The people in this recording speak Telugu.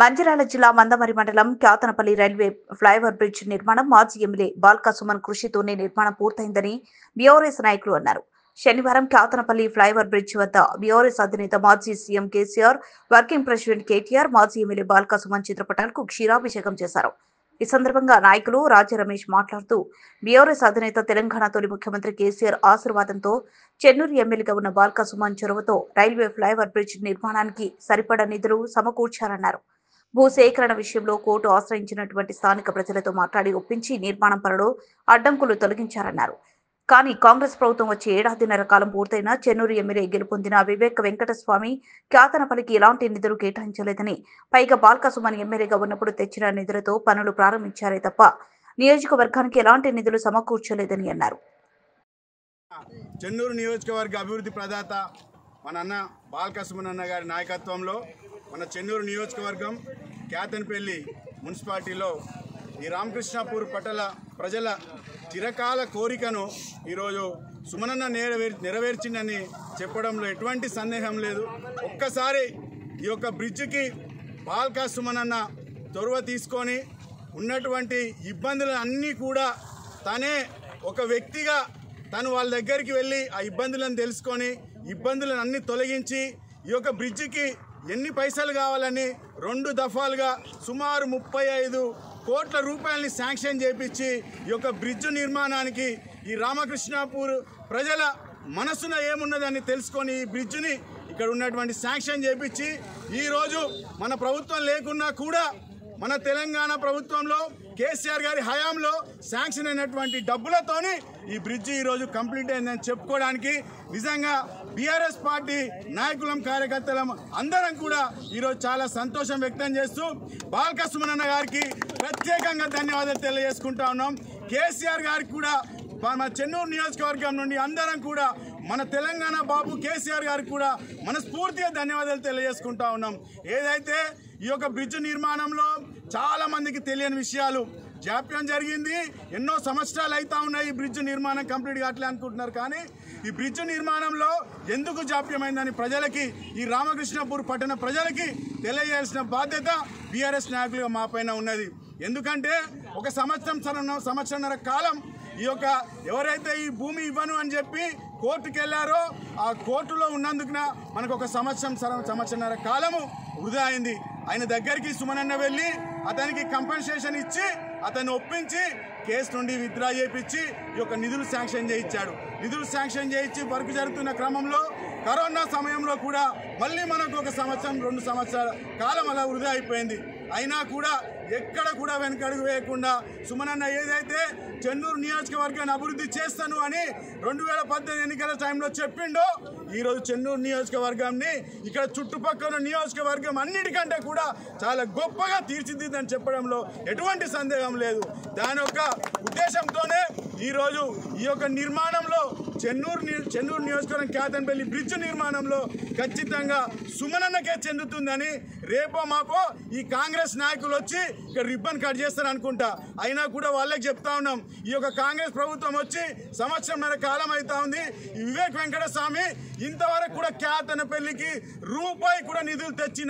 మంచిర్యాల జిల్లా మందమరి మండలం క్యాతనపల్లి రైల్వే ఫ్లైఓవర్ బ్రిడ్జ్ నిర్మాణం మాజీ ఎమ్మెల్యే బాల్కా సుమన్ కృషితోనే నిర్మాణం పూర్తయిందని బీఆర్ఎస్ నాయకులు అన్నారు. శనివారం క్యాతనపల్లి ఫ్లైఓవర్ బ్రిడ్జ్ వద్ద బీఆర్ఎస్ అధినేత మాజీ CM KCR, working president KTR, మాజీ ఎమ్మెల్యే బాల్కా సుమన్ చిత్రపటాలకు క్షీరాభిషేకం చేశారు. ఈ సందర్భంగా నాయకులు రాజా రమేష్ మాట్లాడుతూ బీఆర్ఎస్ అధినేత తెలంగాణ తొలి ముఖ్యమంత్రి కేసీఆర్ ఆశీర్వాదంతో చెన్నూరు ఎమ్మెల్యేగా ఉన్న బాల్కా సుమన్ చొరవతో రైల్వే ఫ్లైఓవర్ బ్రిడ్జ్ నిర్మాణానికి సరిపడా నిధులు సమకూర్చారన్నారు. భూసేకరణ విషయంలో కోర్టు ఆశ్రయించినటువంటి స్థానిక ప్రజలతో మాట్లాడి ఒప్పించి నిర్మాణం పనులు అడ్డంకులు తొలగించారన్నారు. కానీ కాంగ్రెస్ ప్రభుత్వం వచ్చి ఏడాదిన్నర కాలం పూర్తయినా చెన్నూరు ఎమ్మెల్యే గెలుపొందిన వివేక్ వెంకటస్వామి క్యాతనపల్లికి ఎలాంటి నిధులు కేటాయించలేదని, పైగా బాల్కా సుమన్ ఎమ్మెల్యేగా ఉన్నప్పుడు తెచ్చిన నిధులతో పనులు ప్రారంభించారే తప్ప నియోజకవర్గానికి ఎలాంటి నిధులు సమకూర్చలేదని అన్నారు. చెన్నూరు నియోజకవర్గ అభివృద్ధి ప్రదాత మన అన్న బాల్కా సుమన్ అన్న గారి నాయకత్వంలో మన చెన్నూరు నియోజకవర్గం క్యాతనపల్లి మున్సిపాలిటీలో ఈ రామకృష్ణాపూర్ పట్టణ ప్రజల చిరకాల కోరికను ఈరోజు సుమనన్న నెరవేర్చిందని చెప్పడంలో ఎటువంటి సందేహం లేదు. ఒక్కసారి ఈ యొక్క బ్రిడ్జికి బాల్కా సుమనన్న చొరవ తీసుకొని ఉన్నటువంటి ఇబ్బందులు అన్నీ కూడా తనే ఒక వ్యక్తిగా తను వాళ్ళ దగ్గరికి వెళ్ళి ఆ ఇబ్బందులను తెలుసుకొని ఇబ్బందులను అన్నీ తొలగించి ఈ యొక్క బ్రిడ్జికి ఎన్ని పైసలు కావాలని 2 దఫాలుగా సుమారు 35 కోట్ల రూపాయలని శాంక్షన్ చేపించి ఈ యొక్క బ్రిడ్జ్ నిర్మాణానికి ఈ రామకృష్ణాపూర్ ప్రజల మనసున ఏమున్నదని తెలుసుకొని ఈ బ్రిడ్జిని ఇక్కడ ఉన్నటువంటి శాంక్షన్ చేపించి ఈరోజు మన ప్రభుత్వం లేకున్నా కూడా మన తెలంగాణ ప్రభుత్వంలో కేసీఆర్ గారి హయాంలో శాంక్షన్ అయినటువంటి డబ్బులతోని ఈ బ్రిడ్జి ఈరోజు కంప్లీట్ అయిందని చెప్పుకోవడానికి నిజంగా బీఆర్ఎస్ పార్టీ నాయకులం కార్యకర్తలం అందరం కూడా ఈరోజు చాలా సంతోషం వ్యక్తం చేస్తూ బాల్కా సుమన్ అన్న గారికి ప్రత్యేకంగా ధన్యవాదాలు తెలియజేసుకుంటా ఉన్నాం. కేసీఆర్ గారికి కూడా మన చెన్నూరు నియోజకవర్గం నుండి అందరం కూడా మన తెలంగాణ బాబు కేసీఆర్ గారికి కూడా మనస్ఫూర్తిగా ధన్యవాదాలు తెలియజేసుకుంటా ఉన్నాం. ఏదైతే ఈ యొక్క బ్రిడ్జ్ నిర్మాణంలో చాలా మందికి తెలియని విషయాలు జాప్యం జరిగింది. ఎన్నో సంవత్సరాలు అవుతా ఉన్నాయి ఈ బ్రిడ్జ్ నిర్మాణం కంప్లీట్ కావట్లే అనుకుంటున్నారు. కానీ ఈ బ్రిడ్జ్ నిర్మాణంలో ఎందుకు జాప్యమైందని ప్రజలకి, ఈ రామకృష్ణాపూర్ పట్టణ ప్రజలకి తెలియజేయాల్సిన బాధ్యత బీఆర్ఎస్ నాయకులుగా మా పైన ఉన్నది. ఎందుకంటే ఒక సంవత్సరంన్నర కాలం ఈ యొక్క ఎవరైతే ఈ భూమి ఇవ్వను అని చెప్పి కోర్టుకు వెళ్ళారో ఆ కోర్టులో ఉన్నందుకున మనకు ఒక సంవత్సరంన్నర కాలము వృధా అయింది. ఆయన దగ్గరికి సుమనన్న వెళ్ళి అతనికి కంపెన్సేషన్ ఇచ్చి అతన్ని ఒప్పించి కేసు నుండి విత్డ్రా చేయించి ఈ యొక్క నిధులు శాంక్షన్ చేయించాడు. నిధులు శాంక్షన్ చేయించి వర్క్ జరుగుతున్న క్రమంలో కరోనా సమయంలో కూడా మళ్ళీ మనకు ఒక 2 సంవత్సరాల కాలం అలా వృధా అయిపోయింది. అయినా కూడా ఎక్కడ కూడా వెనకడుగు వేయకుండా సుమనన్న ఏదైతే చెన్నూరు నియోజకవర్గాన్ని అభివృద్ధి చేస్తాను అని 2018 ఎన్నికల టైంలో చెప్పిండో ఈరోజు చెన్నూరు నియోజకవర్గాన్ని ఇక్కడ చుట్టుపక్కల నియోజకవర్గం అన్నిటికంటే కూడా చాలా గొప్పగా తీర్చిదిద్దని చెప్పడంలో ఎటువంటి సందేహం లేదు. దాని యొక్క ఉద్దేశంతోనే ఈరోజు ఈ యొక్క నిర్మాణంలో చెన్నూరు నియోజకవర్గం క్యాతనపల్లి బ్రిడ్జ్ నిర్మాణంలో ఖచ్చితంగా సుమనన్నకే చెందుతుందని రేపో మాపో ఈ కాంగ్రెస్ నాయకులు వచ్చి ఇక్కడ రిబ్బన్ కట్ చేస్తారు అనుకుంటా. అయినా కూడా వాళ్ళకి చెప్తా ఉన్నాం, ఈ యొక్క కాంగ్రెస్ ప్రభుత్వం వచ్చి సంవత్సరంన్నర కాలం అవుతా ఉంది. ఈ వివేక్ వెంకటస్వామి ఇంతవరకు కూడా క్యాతనపల్లికి రూపాయి కూడా నిధులు తెచ్చిన